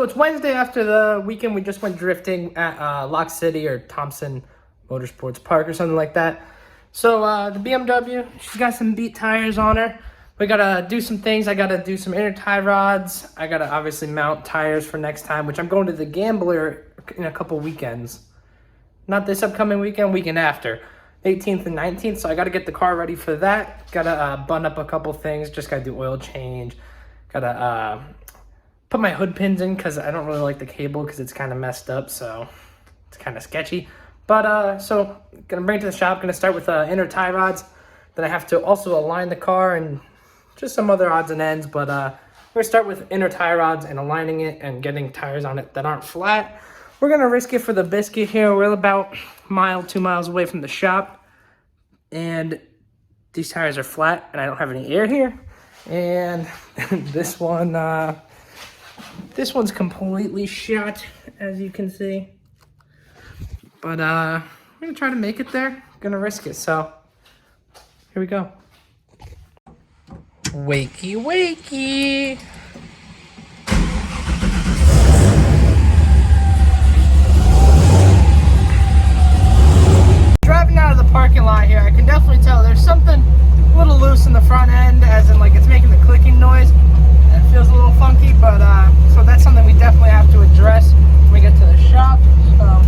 it's Wednesday after the weekend. We just went drifting at Lock City or Thompson Motorsports Park or something like that. So the BMW, she's got some beat tires on her. We gotta do some things. I gotta do some inner tie rods. I gotta obviously mount tires for next time, which I'm going to the Gambler in a couple weekends. Not this upcoming weekend, weekend after. 18th and 19th, so I gotta get the car ready for that. Gotta button up a couple things. Just gotta do oil change. Gotta put my hood pins in because I don't really like the cable because it's kind of messed up, so it's kind of sketchy. But so gonna bring it to the shop. Gonna start with inner tie rods. Then I have to also align the car and just some other odds and ends. But we're gonna start with inner tie rods and aligning it and getting tires on it that aren't flat. We're gonna risk it for the biscuit here. We're about a mile, 2 miles away from the shop, and these tires are flat, and I don't have any air here. And this one's completely shot, as you can see. But we're gonna try to make it there. Gonna risk it. So here we go. Wakey, wakey. Driving out of the parking lot here, I can definitely tell there's something a little loose in the front end, as in like it's making the clicking noise. It feels a little funky, but so that's something we definitely have to address when we get to the shop. So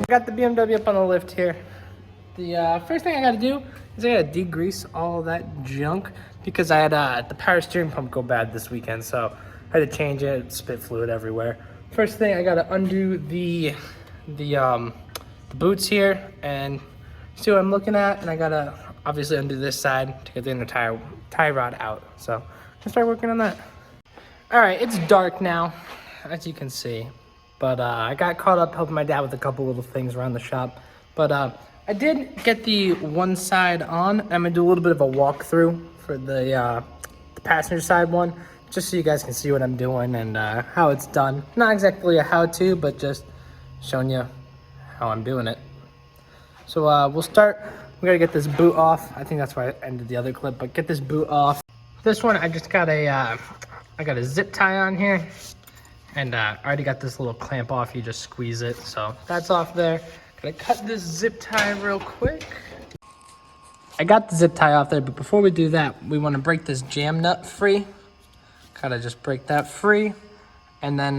I got the BMW up on the lift here. The first thing I gotta do is I gotta degrease all that junk because I had the power steering pump go bad this weekend, so I had to change it, spit fluid everywhere. First thing, I gotta undo the boots here and see what I'm looking at, and I gotta obviously undo this side to get the inner tie rod out. So I'm gonna start working on that. All right, it's dark now, as you can see. But I got caught up helping my dad with a couple little things around the shop. But I did get the one side on. I'm gonna do a little bit of a walkthrough for the passenger side one, just so you guys can see what I'm doing and how it's done. Not exactly a how-to, but just showing you how I'm doing it. So we'll start. We gotta get this boot off. I think that's why I ended the other clip, but get this boot off. This one, I just got I got a zip tie on here. And I already got this little clamp off. You just squeeze it. So that's off there. Gonna cut this zip tie real quick. I got the zip tie off there, but before we do that, we want to break this jam nut free. Gotta just break that free. And then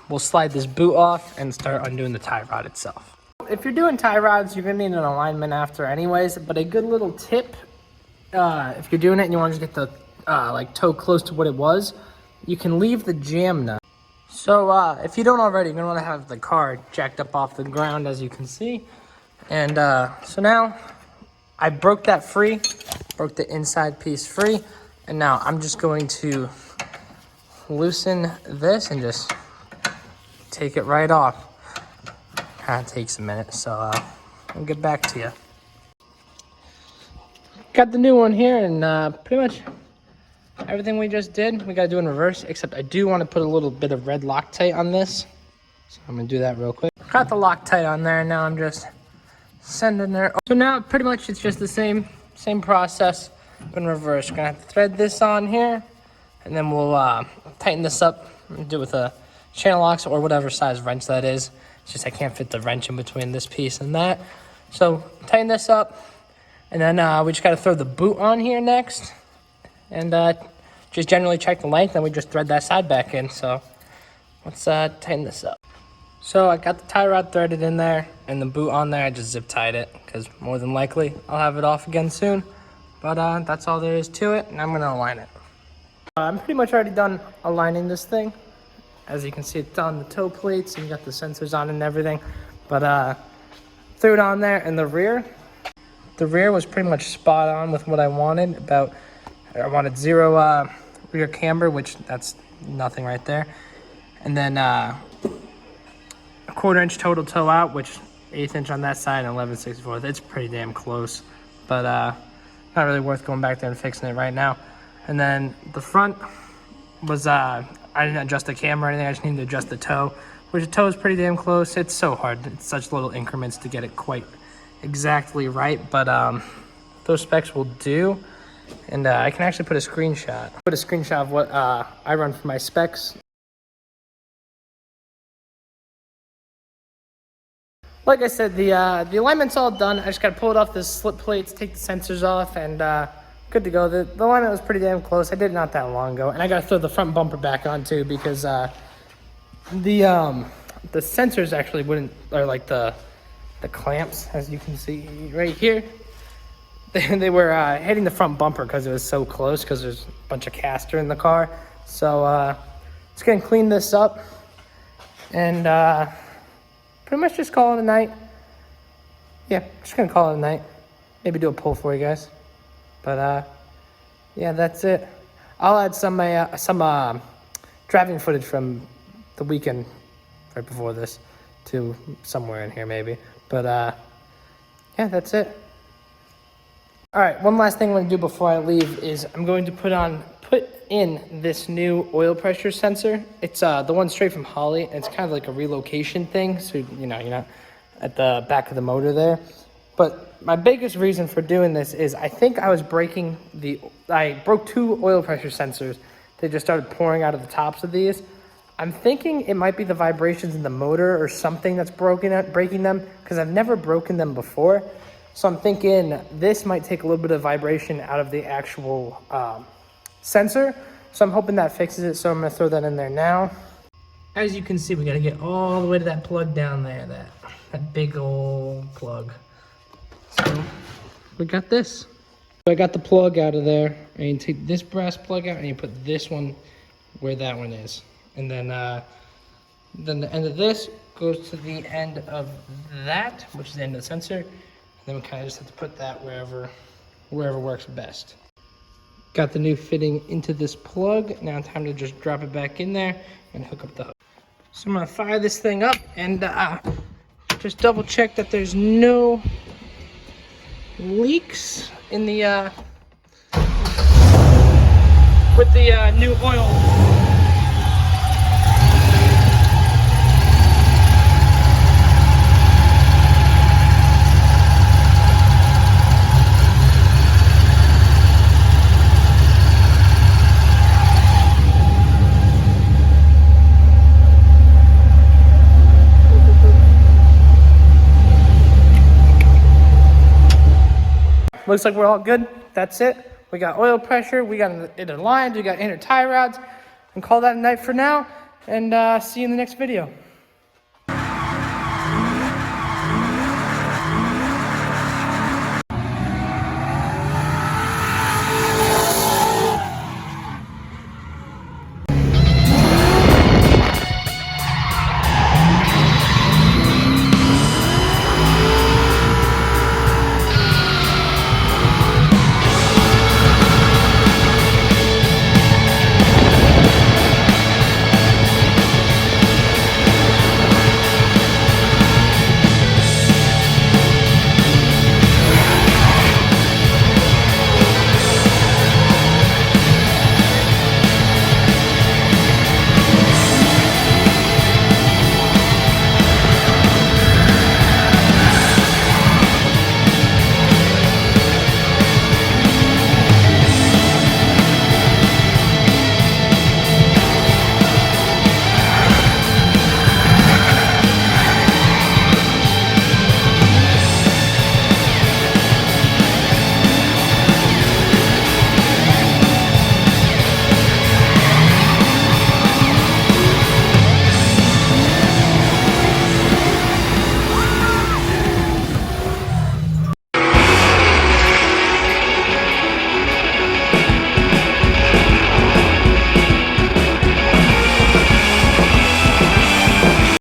we'll slide this boot off and start undoing the tie rod itself. If you're doing tie rods, you're gonna need an alignment after anyways, but a good little tip, if you're doing it and you want to get the like toe close to what it was, you can leave the jam nut. So if you don't already, you're gonna wanna have the car jacked up off the ground, as you can see. And so now I broke that free, broke the inside piece free. And now I'm just going to loosen this and just take it right off. Kind of takes a minute, so I'll get back to you. Got the new one here, and pretty much everything we just did, we gotta do in reverse, except I do want to put a little bit of red Loctite on this. So I'm gonna do that real quick. Got the Loctite on there, now I'm just sending there. So now pretty much it's just the same process, but in reverse. We're gonna have to thread this on here, and then we'll tighten this up and do it with a channel locks or whatever size wrench that is. It's just I can't fit the wrench in between this piece and that. So tighten this up, and then we just gotta throw the boot on here next. And just generally check the length, and we just thread that side back in. So let's tighten this up. So I got the tie rod threaded in there and the boot on there. I just zip tied it because more than likely I'll have it off again soon. But that's all there is to it, and I'm gonna align it. I'm pretty much already done aligning this thing. As you can see, it's on the toe plates and you got the sensors on and everything. But threw it on there. And the rear was pretty much spot on with what I wanted. I wanted 0 rear camber, which that's nothing right there. And then a 1/4 inch total toe out, which 1/8 inch on that side and 11/64. It's pretty damn close, but not really worth going back there and fixing it right now. And then the front was I didn't adjust the camera or anything. I just needed to adjust the toe, which the toe is pretty damn close. It's so hard. It's such little increments to get it quite exactly right, but those specs will do. And I can actually put a screenshot of what I run for my specs. Like I said, the alignment's all done. I just got to pull it off the slip plates, take the sensors off, and good to go. The alignment was pretty damn close. I did it not that long ago. And I got to throw the front bumper back on too, because the sensors actually wouldn't, or like the clamps, as you can see right here, they were hitting the front bumper because it was so close, because there's a bunch of caster in the car. So just gonna clean this up and pretty much just call it a night. Yeah, just gonna call it a night. Maybe do a pull for you guys. But yeah, that's it. I'll add some driving footage from the weekend right before this to somewhere in here maybe. But yeah, that's it. All right, one last thing I'm gonna do before I leave is I'm going to put in this new oil pressure sensor. It's the one straight from Holley. It's kind of like a relocation thing, so you know, you're not at the back of the motor there. But my biggest reason for doing this is I think I broke 2 oil pressure sensors. They just started pouring out of the tops of these. I'm thinking it might be the vibrations in the motor or something that's breaking them, because I've never broken them before. So I'm thinking this might take a little bit of vibration out of the actual sensor. So I'm hoping that fixes it. So I'm gonna throw that in there now. As you can see, we gotta get all the way to that plug down there, that big old plug. So we got this. So I got the plug out of there, and you take this brass plug out and you put this one where that one is. And then the end of this goes to the end of that, which is the end of the sensor. And then we kind of just have to put that wherever works best. Got the new fitting into this plug. Now time to just drop it back in there and hook up the hook. So I'm gonna fire this thing up and just double check that there's no leaks in the with the new oil. Looks like we're all good. That's it. We got oil pressure, we got it aligned, we got inner tie rods, and call that a night for now, and see you in the next video.